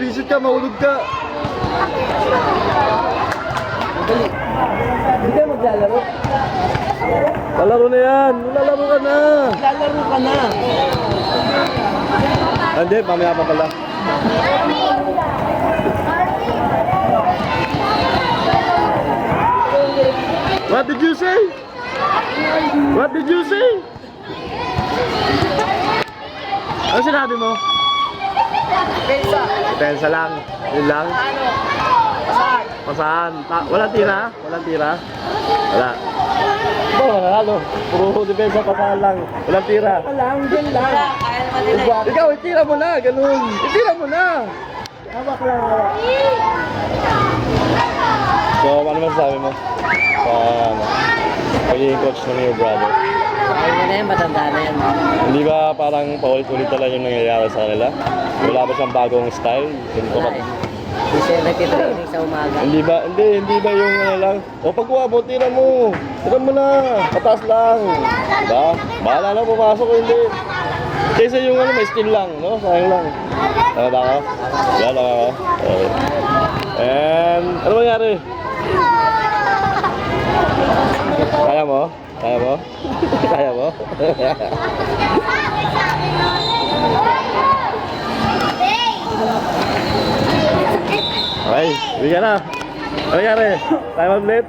mabisit ka, mahulog ka. Hindi ka maglalaro. Lalaro na yan. Lalaro ka na. Lalaro ka na. Hindi, mamaya pa pala. What did you say? What did you say? Ano sinabi mo? Pensa. Pensa lang. Yun lang. Ano? Pasahan. Pasahan. Walang tira? Walang tira? Wala. Wala nanalo. Puro depensa, pasahan lang. Walang tira. Alam, dyan lang. Kaya naman nila. Ikaw, itira mo na. Ganun. Itira mo na. Hawak lang, hawak. So, ano masasabi mo? Sa pagiging coach ng your brother? Ay mo na yan, matanda na yan. Hindi ba parang paulit-ulit na lang yung nangyayari sa kanila? Wala ba siyang bagong style? Ganito Wala ba? eh. Hindi siya nagtitraining sa umaga. Hindi ba? Hindi ba yung ano lang? O pagkuha mo, tira mo. Tira mo na. Pataas lang. Diba? Bahala na pumasok o hindi. Kaysa yung ano, may skill lang, no? Sayang lang. Tama ba ako? Wala lang ako. Okay. And, ano mangyari? Kaya mo? Kaya mo? Kaya mo? Okay, bigyan na. Ano nangyari? Tayo mag-blip?